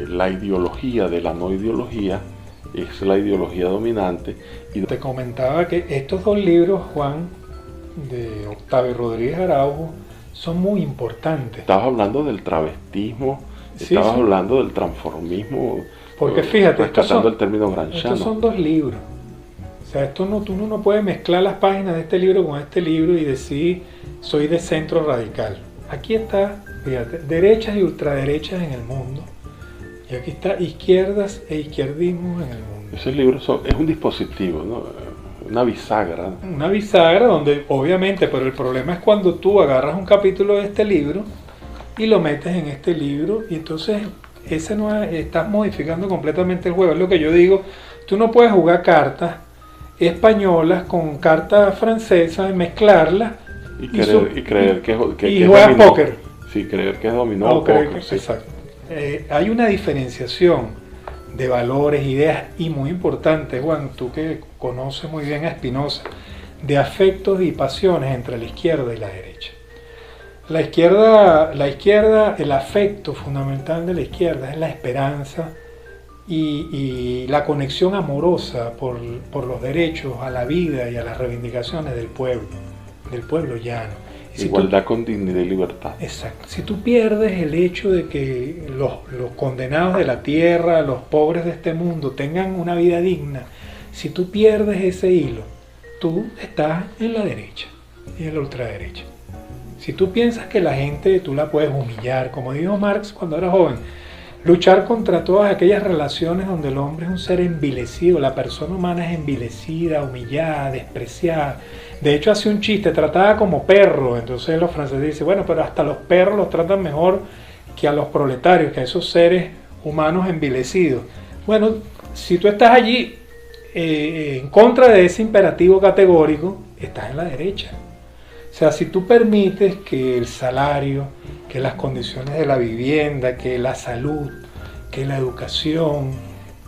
la ideología de la no ideología es la ideología dominante. Y te comentaba que estos dos libros, Juan, de Octavio Rodríguez Araujo, son muy importantes. Estabas hablando del travestismo, sí, estabas sí. hablando del transformismo, porque fíjate, rescatando el término gramsciano. Estos son dos libros. O sea, tú no puedes mezclar las páginas de este libro con este libro y decir, soy de centro radical. Aquí está, fíjate, derechas y ultraderechas en el mundo. Y aquí está izquierdas e izquierdismos en el mundo. Ese libro es un dispositivo, ¿no? Una bisagra. Una bisagra donde, obviamente, pero el problema es cuando tú agarras un capítulo de este libro y lo metes en este libro, y entonces estás modificando completamente el juego. Es lo que yo digo, tú no puedes jugar cartas españolas con cartas francesas, mezclarlas y creer que juegas dominó. póker. Sí, creer que es dominó o póker. Sí. Exacto. Hay una diferenciación de valores, ideas, y muy importante, Juan, tú que conoces muy bien a Spinoza, de afectos y pasiones entre la izquierda y la derecha. La izquierda, el afecto fundamental de la izquierda es la esperanza y la conexión amorosa por los derechos a la vida y a las reivindicaciones del pueblo llano. Igualdad con dignidad y libertad. Exacto. Si tú pierdes el hecho de que los condenados de la tierra, los pobres de este mundo, tengan una vida digna, si tú pierdes ese hilo, tú estás en la derecha y en la ultraderecha. Si tú piensas que la gente tú la puedes humillar, como dijo Marx cuando era joven, luchar contra todas aquellas relaciones donde el hombre es un ser envilecido, la persona humana es envilecida, humillada, despreciada. De hecho, hace un chiste, tratada como perro. Entonces los franceses dicen, bueno, pero hasta los perros los tratan mejor que a los proletarios, que a esos seres humanos envilecidos. Bueno, si tú estás allí en contra de ese imperativo categórico, estás en la derecha. O sea, si tú permites que el salario, que las condiciones de la vivienda, que la salud, que la educación,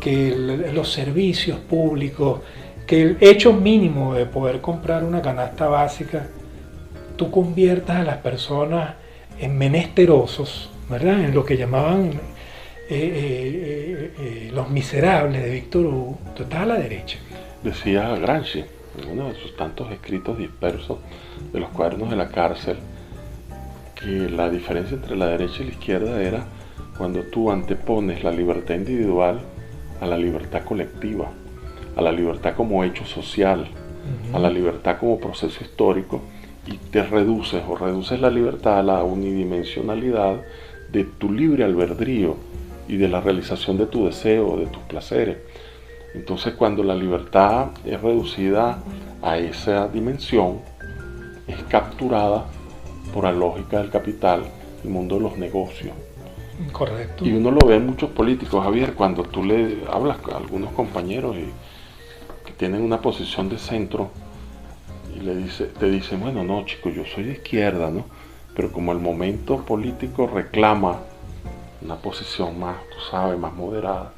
que los servicios públicos, que el hecho mínimo de poder comprar una canasta básica, tú conviertas a las personas en menesterosos, ¿verdad? En lo que llamaban los miserables de Víctor Hugo, tú estás a la derecha. Decía Gramsci, en uno de sus tantos escritos dispersos de los cuadernos de la cárcel, que la diferencia entre la derecha y la izquierda era cuando tú antepones la libertad individual a la libertad colectiva, a la libertad como hecho social, a la libertad como proceso histórico, y te reduces la libertad a la unidimensionalidad de tu libre albedrío y de la realización de tu deseo, de tus placeres. Entonces, cuando la libertad es reducida a esa dimensión, es capturada por la lógica del capital, el mundo de los negocios. Correcto. Y uno lo ve en muchos políticos, Javier, cuando tú le hablas a algunos compañeros que tienen una posición de centro y te dicen, bueno, no, chico, yo soy de izquierda, ¿no? Pero como el momento político reclama una posición más, tú sabes, más moderada,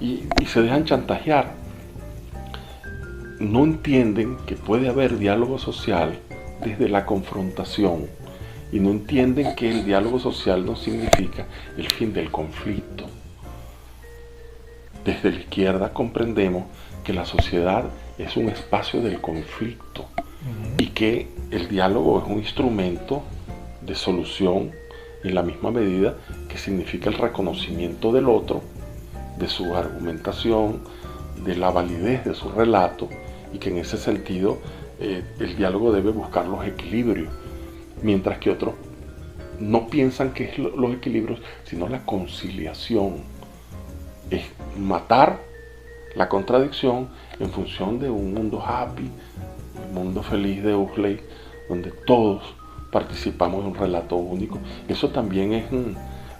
y se dejan chantajear. No entienden que puede haber diálogo social desde la confrontación, y no entienden que el diálogo social no significa el fin del conflicto. Desde la izquierda comprendemos que la sociedad es un espacio del conflicto y que el diálogo es un instrumento de solución en la misma medida que significa el reconocimiento del otro, de su argumentación, de la validez de su relato, y que en ese sentido el diálogo debe buscar los equilibrios, mientras que otros no piensan que es los equilibrios, sino la conciliación. Es matar la contradicción en función de un mundo happy, un mundo feliz de Huxley, donde todos participamos de un relato único. Eso también es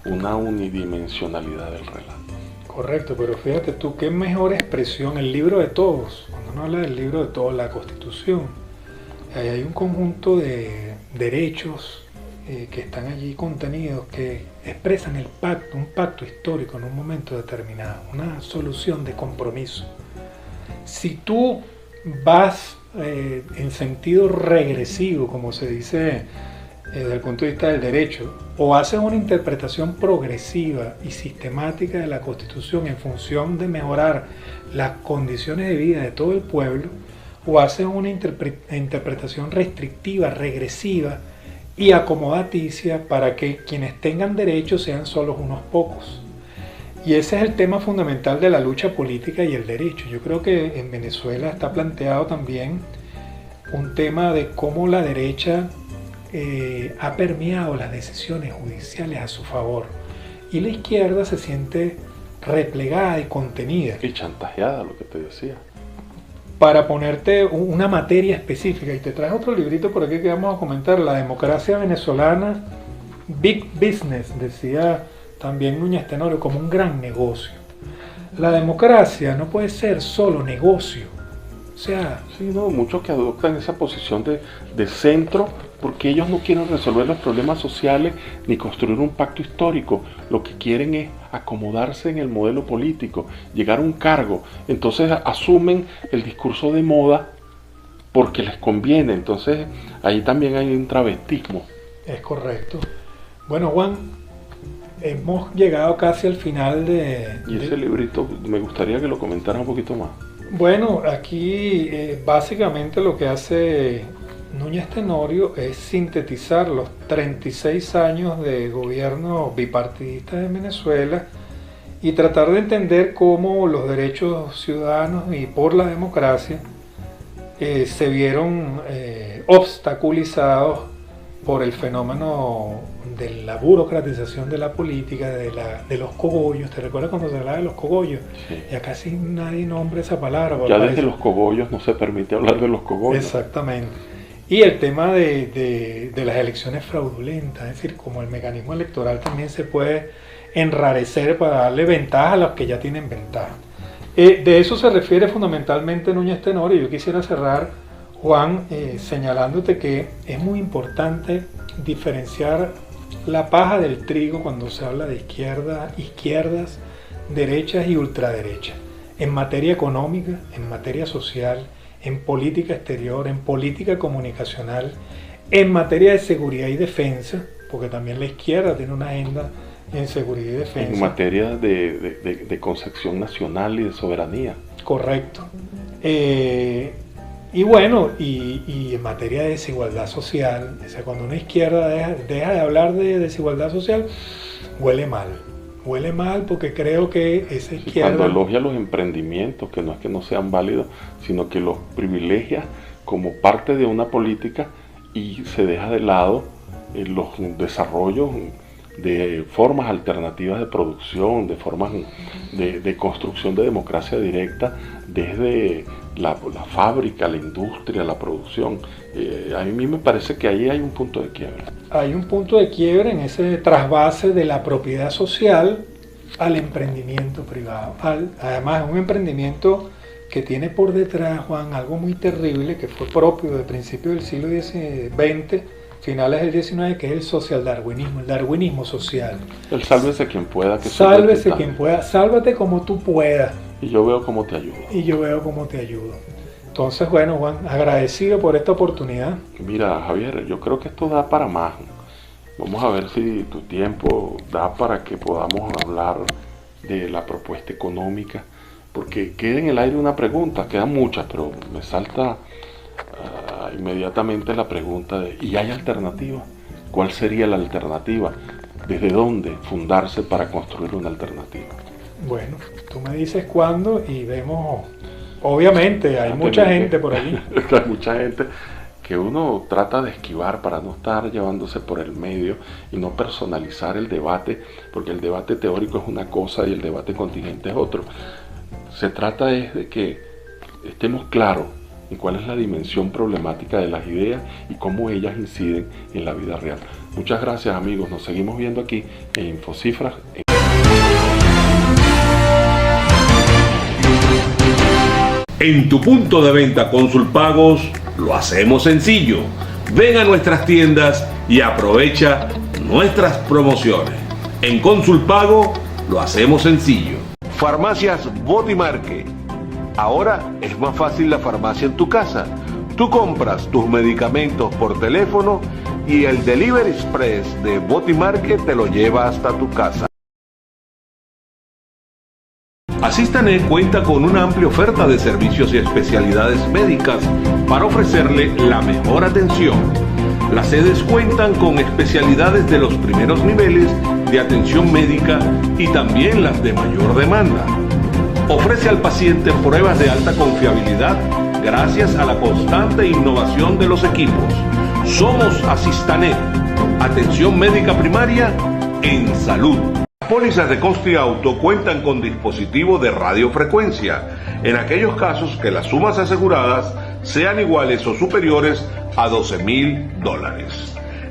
una unidimensionalidad del relato. Correcto, pero fíjate tú, qué mejor expresión, el libro de todos. Cuando uno habla del libro de todos, la Constitución, ahí hay un conjunto de derechos que están allí contenidos, que expresan el pacto, un pacto histórico en un momento determinado, una solución de compromiso. Si tú vas en sentido regresivo, como se dice desde el punto de vista del derecho, o haces una interpretación progresiva y sistemática de la Constitución en función de mejorar las condiciones de vida de todo el pueblo, o haces una interpretación restrictiva, regresiva y acomodaticia para que quienes tengan derechos sean solo unos pocos. Y ese es el tema fundamental de la lucha política y el derecho. Yo creo que en Venezuela está planteado también un tema de cómo la derecha ha permeado las decisiones judiciales a su favor y la izquierda se siente replegada y contenida. Y chantajeada, lo que te decía. Para ponerte una materia específica, y te traje otro librito por aquí que vamos a comentar, La democracia venezolana, Big Business, decía también Núñez Tenorio, como un gran negocio. La democracia no puede ser solo negocio. O sea, sí, no, muchos que adoptan esa posición de centro porque ellos no quieren resolver los problemas sociales ni construir un pacto histórico. Lo que quieren es acomodarse en el modelo político, llegar a un cargo. Entonces asumen el discurso de moda porque les conviene. Entonces ahí también hay un travestismo. Es correcto. Bueno, Juan, hemos llegado casi al final Y ese librito me gustaría que lo comentaras un poquito más. Bueno, aquí básicamente lo que hace Núñez Tenorio es sintetizar los 36 años de gobierno bipartidista en Venezuela y tratar de entender cómo los derechos ciudadanos y por la democracia se vieron obstaculizados por el fenómeno de la burocratización de la política, de los cogollos. ¿Te recuerdas cuando se hablaba de los cogollos? Sí. Ya casi nadie nombra esa palabra. Ya desde los cogollos no se permite hablar de los cogollos. Exactamente. Y el tema de las elecciones fraudulentas, es decir, como el mecanismo electoral también se puede enrarecer para darle ventaja a los que ya tienen ventaja. De eso se refiere fundamentalmente Núñez Tenorio. Yo quisiera cerrar, Juan, señalándote que es muy importante diferenciar la paja del trigo cuando se habla de izquierdas, derechas y ultraderechas. En materia económica, en materia social, en política exterior, en política comunicacional, en materia de seguridad y defensa, porque también la izquierda tiene una agenda en seguridad y defensa. En materia de concepción nacional y de soberanía. Correcto. Y bueno, y en materia de desigualdad social, o sea, cuando una izquierda deja de hablar de desigualdad social, huele mal. Huele mal porque creo que esa izquierda... Cuando elogia los emprendimientos, que no es que no sean válidos, sino que los privilegia como parte de una política y se deja de lado los desarrollos de formas alternativas de producción, de formas de construcción de democracia directa desde la fábrica, la industria, la producción. A mí me parece que ahí hay un punto de quiebre. Hay un punto de quiebre en ese trasvase de la propiedad social al emprendimiento privado. Además, es un emprendimiento que tiene por detrás, Juan, algo muy terrible que fue propio de principios del siglo XX, finales del XIX, que es el socialdarwinismo, el darwinismo social. El sálvese quien pueda. Que sálvese quien pueda, sálvate como tú puedas. Y yo veo cómo te ayudo. Y yo veo cómo te ayudo. Entonces, bueno, Juan, agradecido por esta oportunidad. Mira, Javier, yo creo que esto da para más. Vamos a ver si tu tiempo da para que podamos hablar de la propuesta económica, porque queda en el aire una pregunta, quedan muchas, pero me salta inmediatamente la pregunta de ¿y hay alternativa? ¿Cuál sería la alternativa? ¿Desde dónde fundarse para construir una alternativa? Bueno, tú me dices cuándo y vemos. Obviamente, hay mucha gente por allí. Hay mucha gente que uno trata de esquivar para no estar llevándose por el medio y no personalizar el debate, porque el debate teórico es una cosa y el debate contingente es otro. Se trata de que estemos claros en cuál es la dimensión problemática de las ideas y cómo ellas inciden en la vida real. Muchas gracias, amigos. Nos seguimos viendo aquí en Infocifras. En tu punto de venta Consulpagos lo hacemos sencillo. Ven a nuestras tiendas y aprovecha nuestras promociones. En Consulpago lo hacemos sencillo. Farmacias Botimarque. Ahora es más fácil la farmacia en tu casa. Tú compras tus medicamentos por teléfono y el Delivery Express de Botimarque te lo lleva hasta tu casa. Asistanet cuenta con una amplia oferta de servicios y especialidades médicas para ofrecerle la mejor atención. Las sedes cuentan con especialidades de los primeros niveles de atención médica y también las de mayor demanda. Ofrece al paciente pruebas de alta confiabilidad gracias a la constante innovación de los equipos. Somos Asistanet, atención médica primaria en salud. Las pólizas de Costi Auto cuentan con dispositivo de radiofrecuencia en aquellos casos que las sumas aseguradas sean iguales o superiores a $12,000.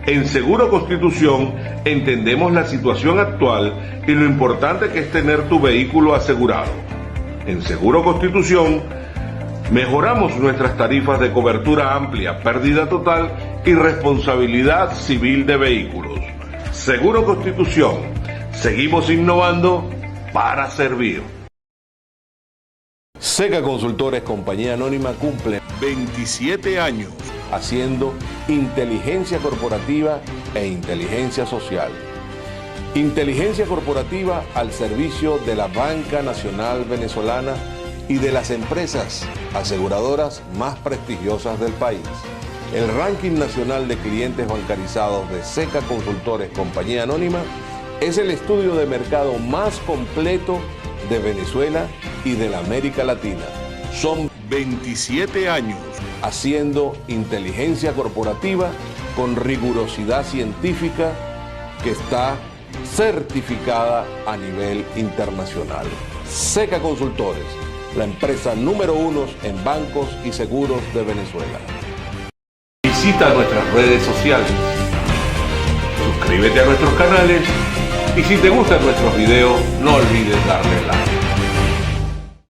En Seguro Constitución entendemos la situación actual y lo importante que es tener tu vehículo asegurado. En Seguro Constitución mejoramos nuestras tarifas de cobertura amplia, pérdida total y responsabilidad civil de vehículos. Seguro Constitución. Seguimos innovando para servir. Seca Consultores Compañía Anónima cumple 27 años haciendo inteligencia corporativa e inteligencia social. Inteligencia corporativa al servicio de la Banca Nacional Venezolana y de las empresas aseguradoras más prestigiosas del país. El ranking nacional de clientes bancarizados de Seca Consultores Compañía Anónima es el estudio de mercado más completo de Venezuela y de la América Latina. Son 27 años haciendo inteligencia corporativa con rigurosidad científica que está certificada a nivel internacional. Seca Consultores, la empresa número 1 en bancos y seguros de Venezuela. Visita nuestras redes sociales, suscríbete a nuestros canales y si te gustan nuestros videos, no olvides darle like.